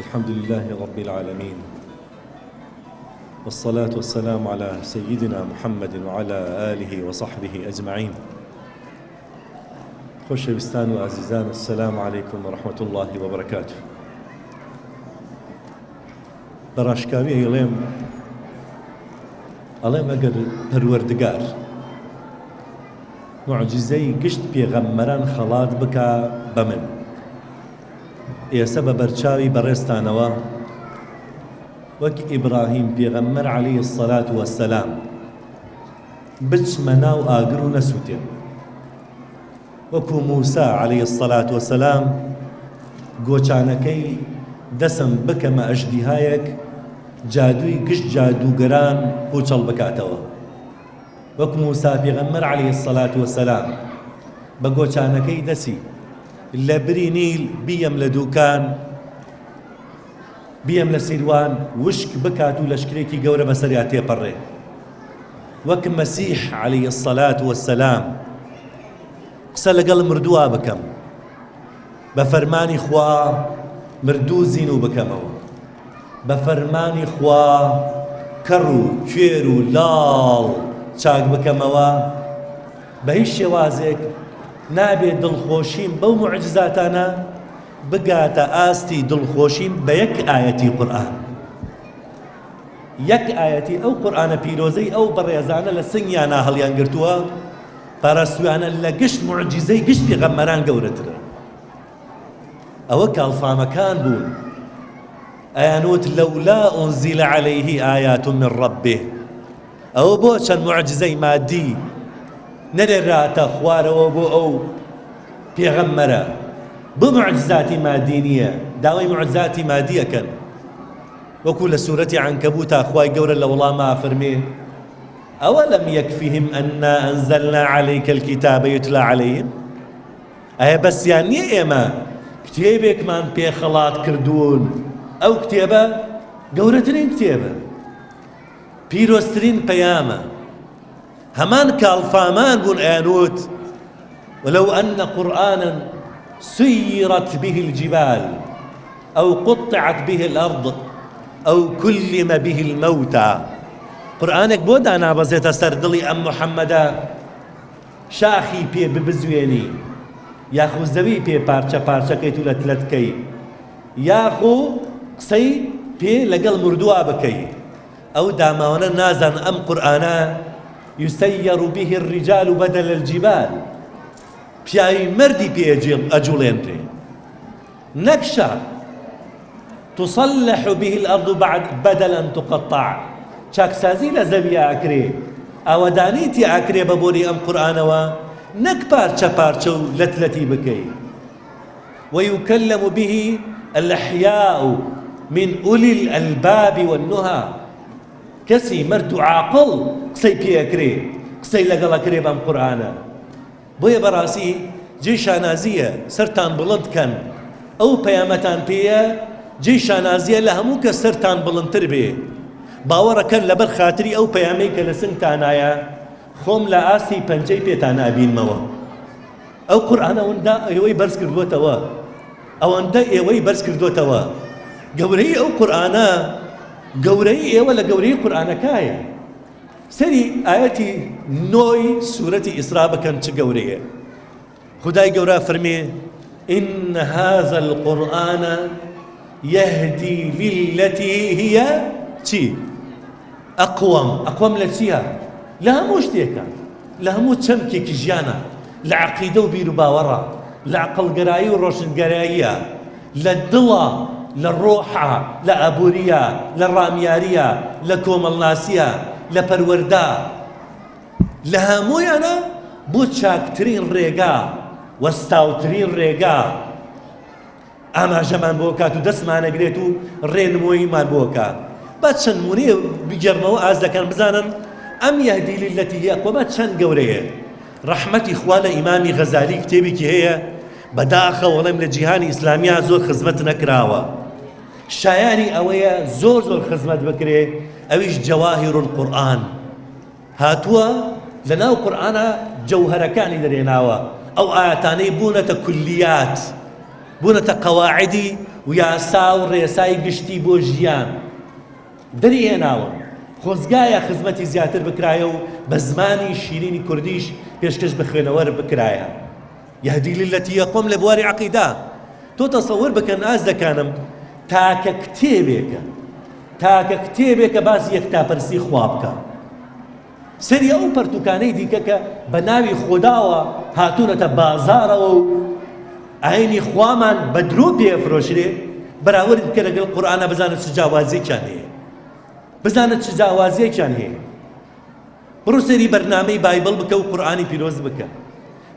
الحمد لله رب العالمين، والصلاة والسلام على سيدنا محمد وعلى آله وصحبه أجمعين. خۆشەویستان و عزیزان، السلام عليكم ورحمة الله وبركاته. بەڕاشکاوی ئەڵێم ئەگەر پەروەردگار معجزەی گشت پێغەمبەران خەڵات بکا بە من، ئێستا بە بەرچاوی بەڕێستانەوە وەک ئیبراهیم پێغەمبەر عەلەیهی السەلات وەسسەلام بچمە ناو ئاگر و نەسووتێم، وەکو موسا عەلەیهی السەلات وەسسەلام گۆچانەکەی دەسم بکەمە ئەژدیهایەک جادووی گشت جادوگەران پوچەڵ بکاتەوە، وەکو موسا پێغەمبەر عەلەیهی السەلات وەسسەلام بە گۆچانەکەی دەسی لە بری نیل بیەم لە دووکان، بیەم لە سیروان وشک بکات و لەشکرێکی گەورە بەسەریا تێپەڕێ، وەک مەسیح عەلەیهی السەلات وەسسەلام قسە لەگەڵ مردووە بکەم، بە فەرمانی خوا مردوو زینو بکەمەوە، بە فەرمانی خوا کەڕ و کوێر و لاڵ چاک بکەمەوە، بە هیچ شێوازێک نابێت دڵخۆشیم بەو معجزاتانە بگاتە ئاستی دڵخۆشیم بە یەک ئایەتی قورئان، یەک ئایەتی ئەو قورئانە پیرۆزەی ئەو بەڕێزانە لە سنگیانە هەڵیان گرتووە، پاراستویانە لە گشت معجزەی گشت پێغەمبەران گەورەترە. ئەوە کاڵفامەکان بوون، ئەیانوت لەولا ئونزیل عەلەیهی ئایات من ڕەبێ، ئەوە بۆ چەند معجزەی مادی نەرێراتە خوارەوە بۆ ئەو پێغەمبەرە، بۆ معجزاتی مادی نییە، داوای معجزاتی مادی ئەکەن، وەکو لە سوورەتی عنکەبووتا خوای گەورە لە وەڵاما فەرمێ ئەوەلەم یەکفیهم ئەنا ئەنزەلنا عەلەیکە الکیتابە یوتلا عەلەیهم، ئایا بەسیان نییە ئێمە کتێبێکمان پێ خەڵات کردوون، ئەو کتێبە گەورەترین کتێبە، پیرۆزترین پەیامە، هەمان کاڵفامان بوون ئەیانوت ولو أن قرآنا سيرت به الجبال أو قطعت به الأرض أو كلم به الموتى، قورآنێک بۆ دانابەزێتە سەر دڵی ئەم محەممەدە شاخی پێ ببزوێنی، یاخو زەوی پێ پارچە پارچەکەیت و لە تلەتکەی، یاخو قسەی پێ لەگەڵ مردووە بکەی، ئەو داماوانە نازان ئەم قورئانە يسير به الرجال بدل الجبال، پیاوی مردی پێ ئەجوڵێنرێ نەک شاخ، تصلح به الأرض بدل أن تقطع، چاکسازی لە زەوی ئاکرێ، ئاوەدانیتی ئاکرێ بە بۆری ئەم قورئانەوە، نەک پارچە پارچە و لەتلەتی بکەی. ويكلم به الأحياء من أولي الألباب والنهى، کەسی مرد و عاقڵ قسەی پێ ئەکرێ، قسەی لەگەڵ ئەکرێ بەم قورئانە. بۆیە بەڕاستی جێی شانازیە سەرتان بڵند کەن، ئەو پەیامەتان پێیە جێی شانازیە لە هەموو کەس سەرتان بڵندتر بێ، باوەڕەکەن لەبەر خاتری ئەو پەیامەی کە لە سنگتانایە خۆم لە ئاستی پەنجەی پێتان ئابینمەوە. ئەو قورئانە ئەوەندە ئێوەی بەرز کردووەتەوە، ئەوەندە ئێوەی بەرز کردووەتەوە، گەورەی ئەو قورئانە گەورەی ئێوە لە گەورەی قورئانەکایە. سەری ئایەتی 9 سوورەتی ئیسرا بکەن چ گەورەیە. خودای گەورە فەرمێ إن هذا القرآن يهدي للتي هي چی؟ ئەقوەم لە چیە؟ لە هەموو شتێکە، لە هەموو چەمکێکی ژیانە، لە عەقیدە و بیر و باوەڕە، لە عەقڵگەرایی و ڕۆشنگەراییە، لە دڵە، لە ڕۆحە، لە ئەبووریە، لە ڕامیاریە، لە کۆمەڵناسیە، لە پەروەردا، لە هەموویانە بۆ چاکترین ڕێگا وەستاوترین ڕێگا ئاماژەمان بۆ کات و دەستمانەگرێت و ڕێنمۆییمان بۆ کات. با چەند مونەیە بگەڕمەوە ئاز دەکەن بزانن ئەم یەهدی للەتی هی ئەقوەمە چەند گەورەیە. ڕەحمەتی خوا لە ئیمامی غەزالی کتێبێکی هەیە بەداخە وەڵێم لە جیهانی ئیسلامیە زۆر خزمەت نەکراوە، شایانی ئەوەیە زۆر خزمەت بکرێ، ئەویش جەواهیر القورئان هاتووە، لە ناو قورئانە جەوهەرەکانی دەرێناوە، ئەو ئاەتانەی بوونەتە کولیات، بوونەتە قەواعدی و یاسا و ڕێسای گشتی بۆ ژیان دەریهێناوە خۆزگایە خزمەتی زیاتر بکرایە و بە زمانی شیرینی کوردیش پێشکەش بخوێنەوە بکرایە یهدی للەتی یەقوم لە بواری عەقیدە تۆ تەسەوور بکەن ئاز دەکانم تاکە کتێبێکە باسی یەکتاپەرستی خوا بکە سەری ئەو پەرتوکانەی دیکە کە بە ناوی خوداوە هاتوونەتە بازارەوە و ئاینی خوامان بە درۆ پێفرۆشرێ بەراورد بکە لەگەڵ قورئانە بزانێت چ جیاوازیەکیان هەیە بزانێت چ جیاوازیەکیان هەیە بڕۆ سەری بەرنامەی بایبڵ بکە و قورئانی پیرۆز بکە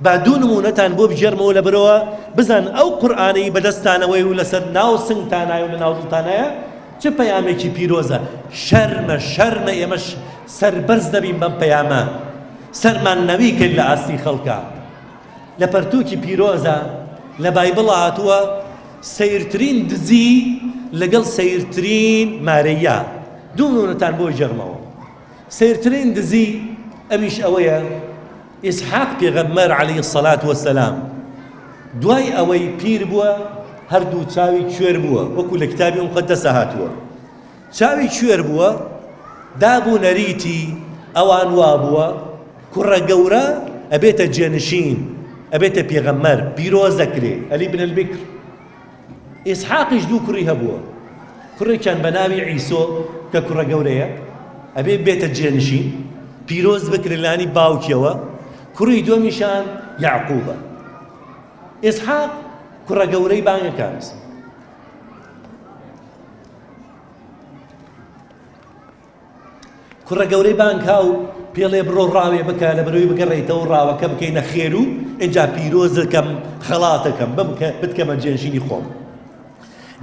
با دوو نمونەتان بۆ بژێرمەوە لەبەرەوە بزان ئەو قورئانەی بەدەستانەوەی و لەسەر ناو سنگتانایە و لە ناو دڵتانایە چ پەیامێکی پیرۆزە شەرمە ئێمەش سەربەرز دەبین بەم پەیامە سەرمان نەوی کرد لە ئاستی خەڵکە لە پەرتووکی پیرۆزە لە بایبڵ هاتووە سەیرترین دزی لەگەڵ سەیرترین مارەیە دوو نمونەتان بۆ ژێرمەوە سەیرترین دزی ئەمیش ئەوەیە ئیسحاق پێغەمبەر عەلەیهی السەڵات وەسەلام دوای ئەوەی پیر بووە هەردوو چاوی کوێر بووە وەکو لە کتابی مقەدەسە هاتووە چاوی کوێر بووە دابوو نەریتی ئەوان وا بووە کوڕە گەورە ئەبێتە جێنشین ئەبێتە پێغەمبەر پیرۆز دەکرێ ئەلی بن البکر ئیسحاقیش دوو کوڕی هەبووە کوڕێکیان بە ناوی عیسۆ کە کوڕە گەورەیە ئەبێ بێتە جێنشین پیرۆز بکرێ لانی باوکیەوە کوڕی دووەمیشان یعقوبە ئیسحاق کوڕە گەورەی بانگەکانس کوڕە گەورەی بانگا و پێڵێ بڕۆ ڕاوێ بکە لە بەرەوەی بگەڕێیتەوە ڕاوەکە بکەینە خێر و ئینجا پیرۆز دەکەم خەڵاتەکەم بتکەمە جێنشینی خۆم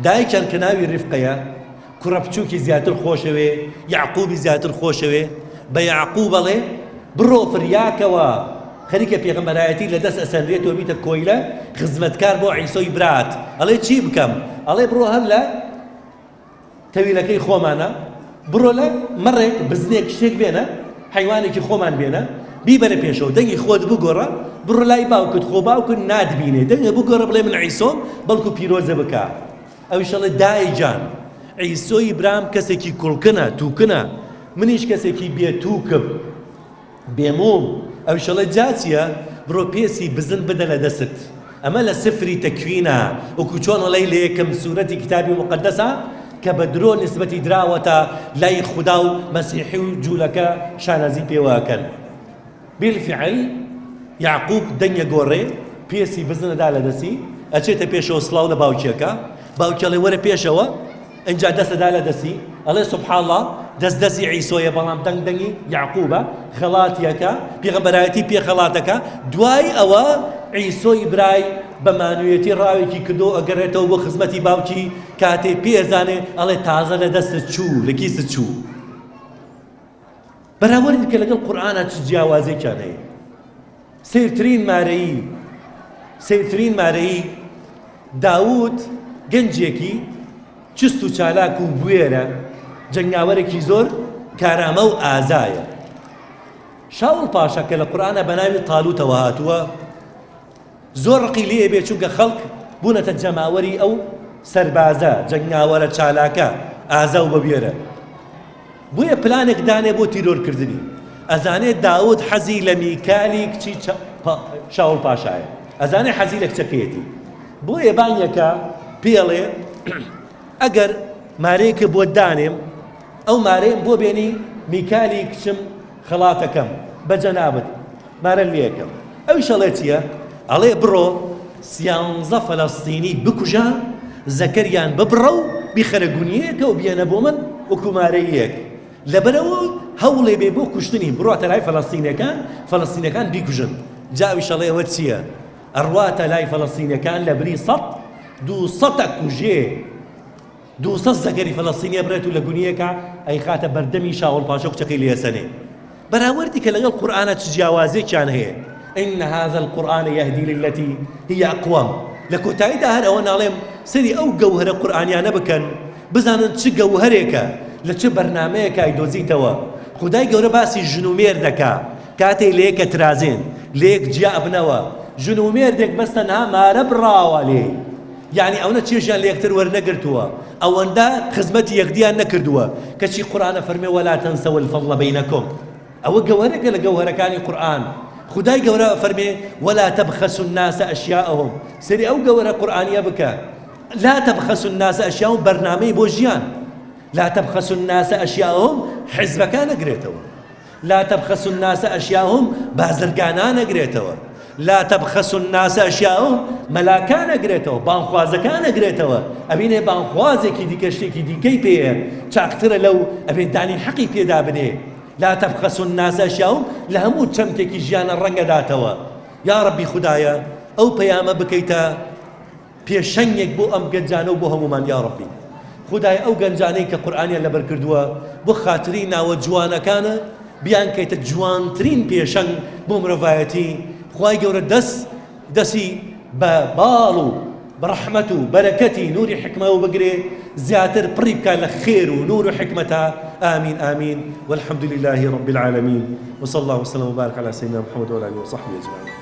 دایکیان کە ناوی ڕیفقەیە کوڕە بچووکی زیاتر خۆشەوێ یعقوبی زیاتر خۆشەوێ بە یعقوب بەڵێ بڕۆ فریاکەوە خەریکە پێغەمبەرایەتی لەدەست ئەسەندرێتەوە بیتە کۆیلە خزمەتکار بۆ عیسۆی برات ئەڵێ چی بکەم ئەڵێ بڕۆ هەر لە تەویلەکەی خۆمانە بڕۆ لە مەڕێک بزنێک شتێک بێنە حیوانێکی خۆمان بێنە بیبەرە پێشەوە دەنگی خۆت بگۆڕە بڕۆ لای باوکت خۆ باوکت نادبینێ دەنگە بگۆڕە بڵێ من عیسۆم بەڵکو پیرۆزە بکە ئەویش ئەڵێ دایجان عیسۆی برام کەسێکی کوڵکنە تووکنە منیش کەسێکی بێتووکم بێموم ئەویش ئەڵێ جاچیە بڕۆ پێسی بزن بدە لە دەست ئەمە لە سفری تەکوینە وەکو چۆن ئەڵێ لە یەکەم سوورەتی کتابی مقەدەسە کە بە درۆ نسبەتی دراوەتە لای خودا و مەسیحی و جوولەکە شانەزی پێوەکەن بالفعل یعقوب دەنگە گۆڕێ پێسی بزنەدا لە دەستی ئەچێتە پێشەوە سڵاو لە باوکیەکە باوکی ئەڵێ وەرە پێشەوە ئەنجا دەستەدا لە دەستی ئەڵێ سوبحان الله دەستی عیسۆیە بەڵام دەنگی یعقوبە خەڵاتیەکە پێغەمبەرایەتی پێ خەڵاتەکە دوای ئەوە عیسۆی برای بە مانوویەتی ڕاوێکی کردو ئەگەڕێتەوە بۆ خزمەتی باوکی کاتێ پێزانێ ئەڵێ تازە لە دەستت چوو لە کیست چوو بەراوردی کە لەگەڵ قورئانە چ جیاوازێکیان هەیە سەیرترین مارەیی داوود گەنجێکی چست و چالاک و بوێرە جەنگاوەرێکی زۆر کارامە و ئازایە شاول پاشا کە لە قورئانە بە ناوی تاڵوتەوە هاتووە زۆر ڕقی لێ بێ چونکە خەڵک بوونەتە جەماوەری ئەو سەربازە جەنگاوەرە چالاکە ئازا و بەبێرە بۆیە پلانێک دانێ بۆ تیرۆرکردنی ئەزانێت داوود حەزی لە میکالی کچی شاول پاشایە ئەزانێ حەزی لە کچەکەیەتی بۆیە بانگەکە پێڵێ ئەگەر مارەیەکە بۆ دانێم ئەو مارەیەم بۆ بێنی میکالی کچم خەڵاتەکەم بە جەنابەت مارە لێەکەم ئەویش ئەڵێ چییە؟ ئەڵێ بڕۆ 11 فەلەستینی بکوژە زەکەریان ببڕە و بیخەرە گونیەکە و بێنە بۆ من وەکو مارەیەک لەبەرەوە هەوڵێ بێ بۆ کوشتنی بڕاتە لای فەلەستینەکان بیکوژن جاویش ئەڵێ ئەوە چییە؟ ئەڕواتە لای فەلەستینەکان لە بری 200 کوژێ 200 زەکەری فەلەستینیە بڕێت و لە گونیەکە ئەی خاتە بەردەمی شاوڵ پاشا و کچەکەی لێسەنێ بەراوردی کە لەگەڵ قورئانە چ جیاوازێکیان هەیە إن هذا القرآن يهدي للتي هي أقوم لكوتايدا هر أو نعلم سري أو جوهر قرآنيانه بكن بزانن چه جوهرك لچه برنامهك يدوزيتوا خدای گەورە باسی ژنومێر دەکا کاتێ لێکە ترازێن لێک جیا بنەوە ژنومێردێک بەستەنها مارە بڕاوە لێ يعني ئەوە چێژیان لە یەکتر وەرنەگرتووە ئەوەندە خزمەتی یەکدیان نەکردووە کەچی قورئانە فەرمێ وەلا تەنسەو الفەضڵ بەینەکم ئەوە گەوەرێکە لە گەوهرەکانی قورئان خدای گەورە فەرمێ ولا تبخسوا الناس أشياءهم سری ئەو گەوەرە قورئانیە بکە لا تبخسوا الناس أشياءهم بەرنامەی بۆ ژیان لا تبخسوا الناس أشياءهم حزبەکان نەگرێتەوە لا تبخسوا الناس أشياءهم بازرگانان نەگرێتەوە لا تبخسوا الناس أشياءهم مەلاکان نەگرێتەوە بانخوازەکان نەگرێتەوە ئەبینێ بانخوازێکی دیکە شتێکی دیکەی پێیە چاکترە لەو ئەبێ دانی حەقی پێدا بنێ لا تبخسوا الناس أشياءهم لە هەموو چەمکێکی ژیانە ڕەنگەداتەوە یا ربی خدایە ئەو پەیامە بکەیتە پێشەنگێک بۆ ئەم گەنجانە و بۆ هەمومان یا ربی خدای ئەو گەنجانەی کە قورئانیان لەبەر کردووە بۆ خاتری ناوە جوانەکانە بیان کەیتە جوانترین پێشەنگ بۆ مرۆڤایەتی خوای گەورە دەستی بە باڵ و بەڕەحمەت و بەرەکەتی نوری حکمەوە بگرێ زیاتر پڕی بکە لە خێر و نور و حکمەتە آمین آمین والحمد لله رب العالمين وصلى الله وسلم وبارك على سيدنا محمد وعلى آله وصحبه أجمعين